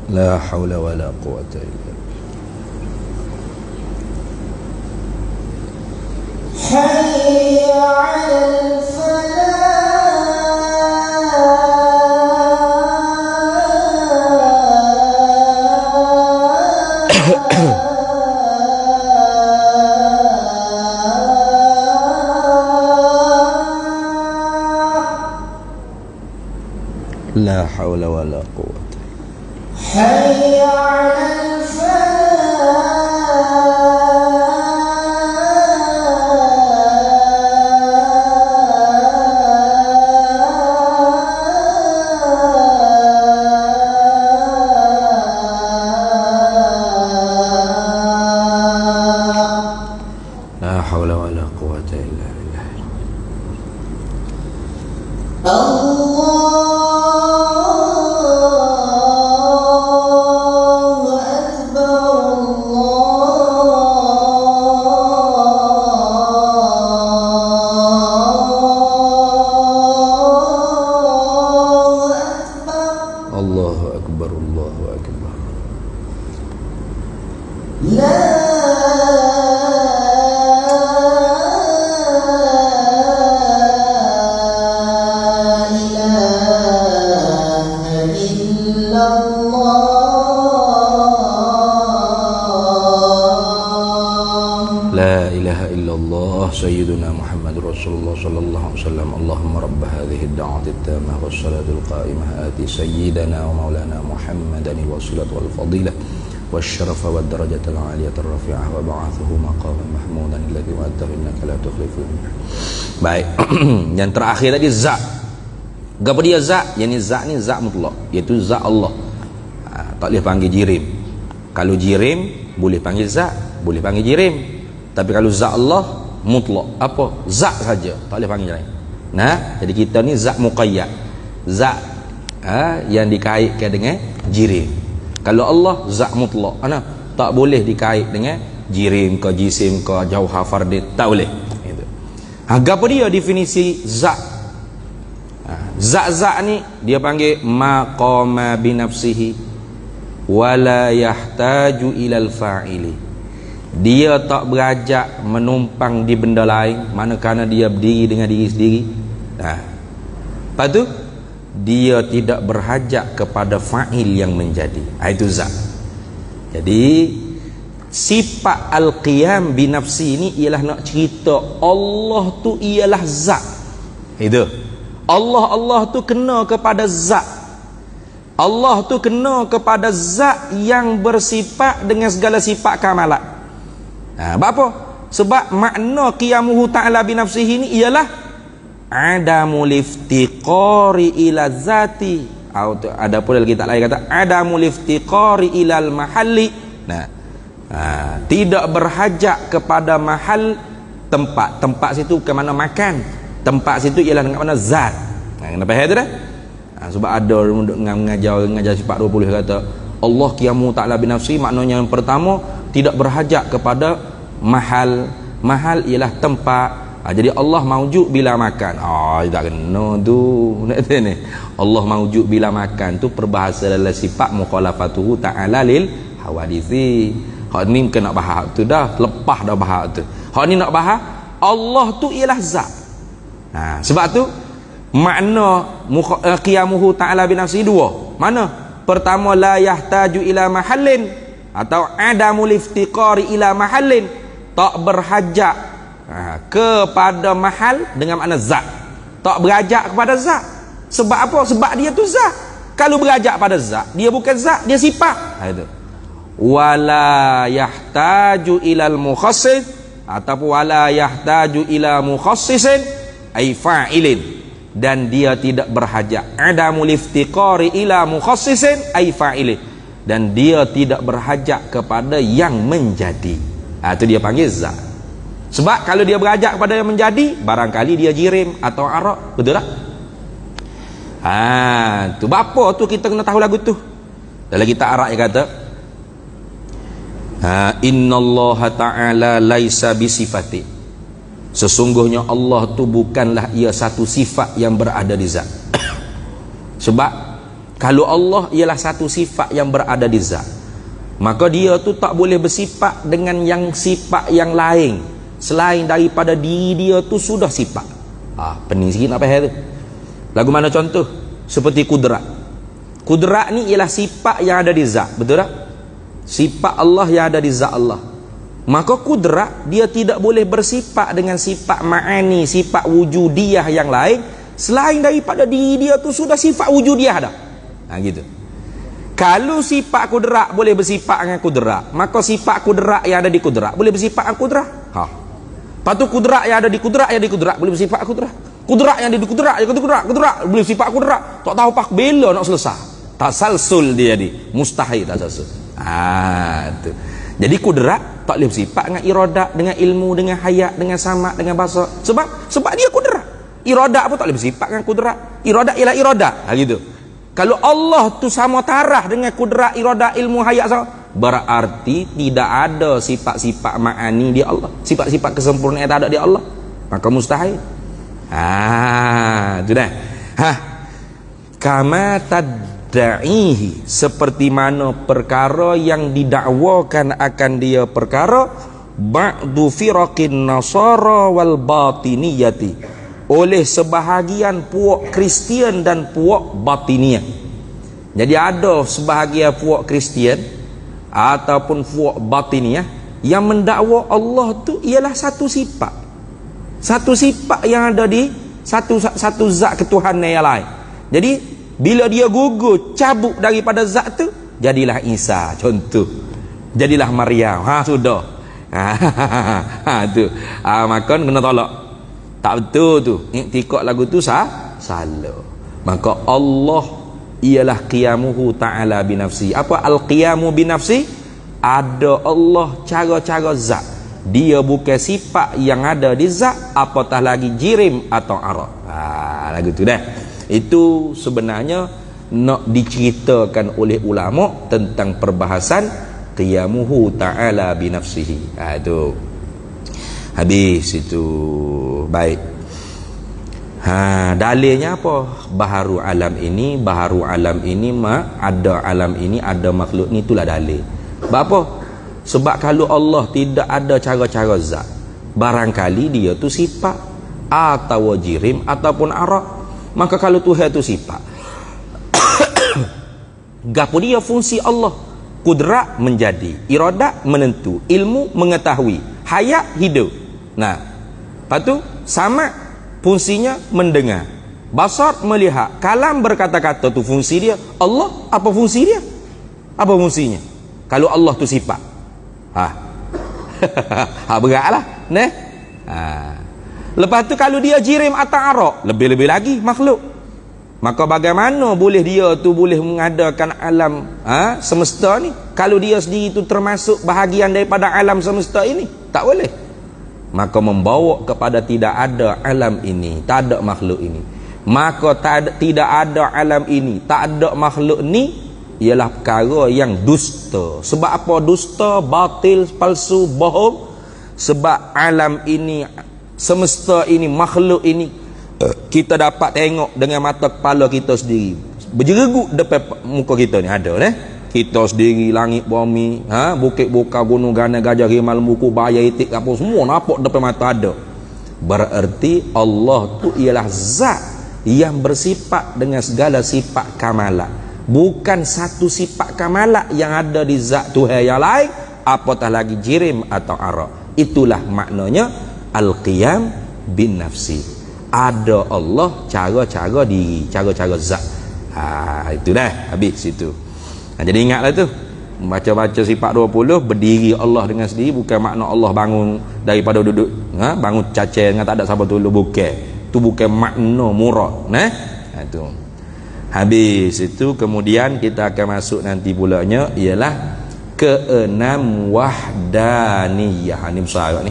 Speaker 1: لا حول ولا قوة إلا بالله.
Speaker 2: حي على الفلاح.
Speaker 1: لا حول ولا قوة.
Speaker 2: حي على
Speaker 1: La haula wala quwwata illa billah.
Speaker 2: Allahu Akbar,
Speaker 1: Allahu akbar, Allahu akbar.
Speaker 2: La ilaha illallah.
Speaker 1: La ilaha illallah sayyiduna Muhammadur Rasulullah sallallahu alaihi wasallam. Allahumma rabb hadhihi ad-da'wati at-tammah was-salatu al-qa'imah ati sayyidana wa maulana Muhammadan al-wasilah wal fadilah والشرف والدرجة العالية الرفيعة وبعثه مقاما محمودا الذي وعدته إنك لا تخلف الميعاد. Baik. Yang terakhir tadi zat. Apa dia zat? Yani zat ni zat mutlak, iaitu zat Allah. Tak boleh panggil jirim. Kalau jirim boleh panggil zat, boleh panggil jirim. Tapi kalau zat Allah mutlak, apa? Zat saja, tak boleh panggil lain. Nah, jadi kita ni zat muqayyad. Zat yang dikaitkan dengan jirim. Kalau Allah zat mutlak, tak boleh dikait dengan jirim ke jisim ke jauhar fardid, tak boleh. Itu. Apa dia definisi zat? Zat-zat ni dia panggil maqama binafsihi wala yahtaju ilal fa'ili. Dia tak berajak menumpang di benda lain, manakala dia berdiri dengan diri sendiri. Lepas tu dia tidak berhajat kepada fa'il yang menjadi. Itu zat. Jadi sifat al-qiyam binafsi ini ialah nak cerita Allah tu ialah zat. Itu Allah tu kena kepada zat. Allah tu kena kepada zat yang bersifat dengan segala sifat kamalat. Apa? Sebab makna qiyamuhu ta'ala binafsihi ini ialah adamul iftiqari ila zati. Ada pula lagi tak lain kata adamul iftiqari ilal mahalli. Tidak berhajat kepada mahal, tempat. Tempat situ ke mana makan. Tempat situ ialah dengan mana zat. Kenapa tu dah? Sebab ada mengajar sifat 20 kata Allah qiyamu ta'ala binafsi, maknanya yang pertama tidak berhajat kepada mahal. Mahal ialah tempat. Jadi Allah maujud bila makan. Tak kena tu. Ni Allah maujud bila makan tu perbahasa dalam sifat mukhalafatuhu ta'ala lil hawadisi. Hak ni kena bahas tu dah, lepas dah bahas tu. Hak ni nak bahas Allah tu ialah zat. Sebab tu makna qiyamuhu ta'ala binafsi dua. Mana? Pertama la yahtaju ila mahallin, atau adamul iftiqari ila mahallin, tak berhajat kepada mahal dengan makna zat. Tak berajak kepada zat. Sebab apa? Sebab dia tu zat. Kalau berajak pada zat, dia bukan zat, dia sifat. Itu. Wala yahtaju ilal mukhassis, ataupun wala yahtaju ila mukhassisin ay fa'ilin, dan dia tidak berhajat. Adamul iftiqari ila mukhassisin ay fa'ilin, dan dia tidak berhajat kepada yang menjadi. Itu dia panggil zat. Sebab kalau dia berajak kepada yang menjadi, barangkali dia jirim atau arak. Betul tak? Tu bapa tu kita kena tahu lagu tu. Dalam kitab Arak yang kata innallaha ta'ala laisa bisifati, sesungguhnya Allah tu bukanlah ia satu sifat yang berada di zat. Sebab kalau Allah ialah satu sifat yang berada di zat, maka dia tu tak boleh bersifat dengan yang sifat yang lain selain daripada diri dia tu sudah sifat. Pening sikit nak faham tu. Lagu mana contoh? Seperti kudrat. Kudrat ni ialah sifat yang ada di zat, betul tak? Sifat Allah yang ada di zat Allah. Maka kudrat dia tidak boleh bersifat dengan sifat ma'ani, sifat wujudiyah yang lain selain daripada diri dia tu sudah sifat wujudiyah dah. Gitu. Kalau sifat kudrat boleh bersifat dengan kudrat, maka sifat kudrat yang ada di kudrat boleh bersifat dengan kudrat. Lepas tu kudrat yang ada di kudrat boleh bersifat kudrat. Kudrat yang ada di kudrat boleh bersifat kudrat. Tak tahu pak bila nak selesai. Tasalsul dia di. Mustahil tasalsul. Tu. Jadi kudrat tak boleh bersifat dengan iradat, dengan ilmu, dengan hayat, dengan samak, dengan basar. Sebab dia kudrat. Iradat pun tak boleh bersifat dengan kudrat. Iradat ialah iradat. Gitu. Kalau Allah tu sama tarah dengan kudrat, iradat, ilmu, hayat sama, berarti tidak ada sifat-sifat ma'ani di Allah. Sifat-sifat kesempurnaan yang tak ada di Allah. Maka mustahil. Itu dah. Kama tadda'ihi, seperti mana perkara yang didakwakan akan dia perkara ba'du firaqin nasara wal batiniyati, oleh sebahagian puak Kristian dan puak Batiniyah. Jadi ada sebahagian puak Kristian ataupun puak Batiniyah yang mendakwa Allah tu ialah satu sifat yang ada di satu zat ketuhanan yang lain. Jadi bila dia gugur cabut daripada zat tu, jadilah Isa contoh, jadilah Maryam. Sudah. Tu. Maka kena tolak. Tak betul tu. Iktikad lagu tu salah. Maka Allah ialah qiyamuhu ta'ala binafsi. Apa al-qiyamu binafsi? Ada Allah cara-cara zat. Dia bukan sifat yang ada di zat, apatah lagi jirim atau arad. Lagu tu dah. Itu sebenarnya nak diceritakan oleh ulama tentang perbahasan qiyamuhu ta'ala binafsihi. Itu. Habis itu. Baik. Dalilnya apa? Baharu alam ini ada alam ini, ada makhluk ni, itulah dalil. Sebab apa? Sebab kalau Allah tidak ada cara-cara zat, barangkali dia tu sifat atau jirim ataupun arad. Maka kalau Tuhan tu sifat, gapo dia fungsi Allah? Kudrat menjadi, iradat menentu, ilmu mengetahui, hayat hidup. Nah, lepas tu sama fungsinya mendengar, basar melihat, kalam berkata-kata, tu fungsi dia. Allah apa fungsi dia? Apa fungsinya? Kalau Allah tu sifat, beratlah, neh. Lepas tu kalau dia jirim atau arad, lebih-lebih lagi makhluk. Maka bagaimana boleh dia tu boleh mengadakan alam semesta ni kalau dia sendiri tu termasuk bahagian daripada alam semesta ini? Tak boleh. Maka membawa kepada tidak ada alam ini, tak ada makhluk ini. Maka tidak ada alam ini, tak ada makhluk ni, ialah perkara yang dusta. Sebab apa dusta? Batil, palsu, bohong. Sebab alam ini, semesta ini, makhluk ini, kita dapat tengok dengan mata kepala kita sendiri. Berjeregut depan muka kita ni ada kita sendiri, langit bumi, bukit buka, gunung gana, gajah, himal, buku, bahaya, itik, apa semua nampak depan mata ada. Berarti Allah tu ialah zat yang bersifat dengan segala sifat kamalat, bukan satu sifat kamalat yang ada di zat Tuhan yang lain, apatah lagi jirim atau arad. Itulah maknanya al-qiyam bin nafsi. Ada Allah cara-cara diri, cara-cara zat. Itu dah habis situ. Jadi ingatlah tu, baca-baca sifat 20, berdiri Allah dengan sendiri, bukan makna Allah bangun daripada duduk, bangun cacer dengan tak ada siapa tolong, bukan. Tu bukan makna murad. Itu. Habis itu kemudian kita akan masuk nanti pulanya ialah keenam wahdaniyah. Ini besar ni.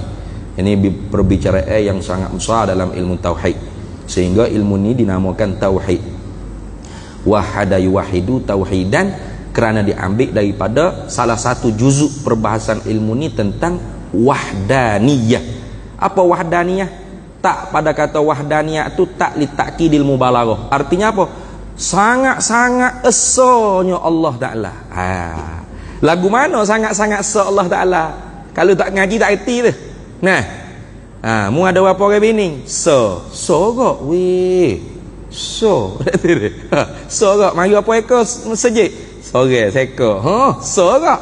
Speaker 1: Ini perbicaraan yang sangat besar dalam ilmu tauhid. Sehingga ilmu ni dinamakan tauhid. Wahada yuwahidu tauhidan, kerana diambil daripada salah satu juzuk perbahasan ilmu ni tentang wahdaniyah. Apa wahdaniyah? Tak pada kata wahdaniyah tu tak li takkidil mubalaghah. Artinya apa? Sangat-sangat esanya Allah Taala. Lagu mana sangat-sangat esa Allah Taala? Kalau tak ngaji tak erti tu. Mu ada berapa orang bini? So gak weh. So gak mari apa ekor sejik. Sore seko. So gak?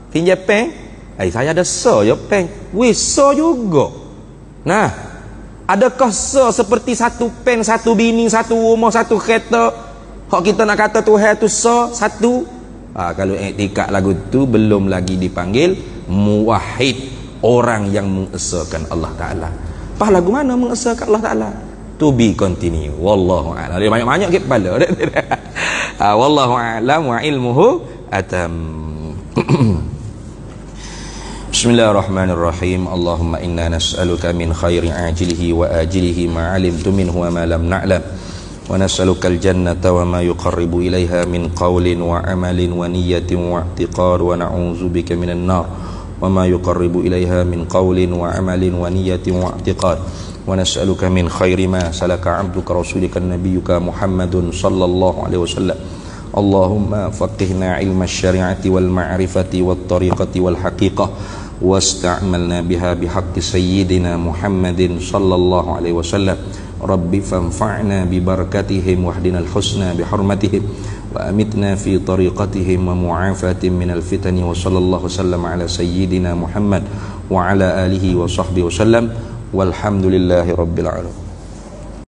Speaker 1: Pinjam peng? Saya ada so je peng. Weh, so juga. Nah, adakah so seperti satu peng, satu bini, satu rumah, satu kereta? Hak kita nak kata Tuhan tu so satu. Kalau i'tikad lagu tu belum lagi dipanggil muwahhid, orang yang mengesahkan Allah Ta'ala. Pas lagu mana mengesahkan Allah Ta'ala? To be continue. Wallahu a'lam. Dia banyak-banyak ke kepala. Wallahu a'lam wa ilmuhu atam. Bismillahirrahmanirrahim. Allahumma inna nas'aluka min khairi ajilihi wa ajilihi ma 'alimtu minhu wa ma lam na'lam. Wa nas'aluka al-jannata wa ma yuqarribu ilaiha min qawlin wa amalin wa niyyatin wa i'tiqad, wa na'udzubika minan nar wa ma yuqarribu ilaiha min qawlin wa amalin wa niyyatin wa i'tiqad. Wa nas'aluka min khairi ma salaka 'abduka rasulika nabiyyuka Muhammadun sallallahu alaihi wasallam. Allahumma faqihna ilma syari'ati wal ma'rifati wat tariqati wal haqiqah wasta'malna biha bihaqqi sayyidina Muhammadin sallallahu alaihi wasallam. Rabbi fanfa'na bi barakatihim wahdinal husna bi hurmatihim wa amitna fi tariqatihim wa mu'afatin minal fitani wa sallallahu wasallam ala sayyidina Muhammad wa ala alihi wa sahbihi wasallam walhamdulillahi rabbil alamin.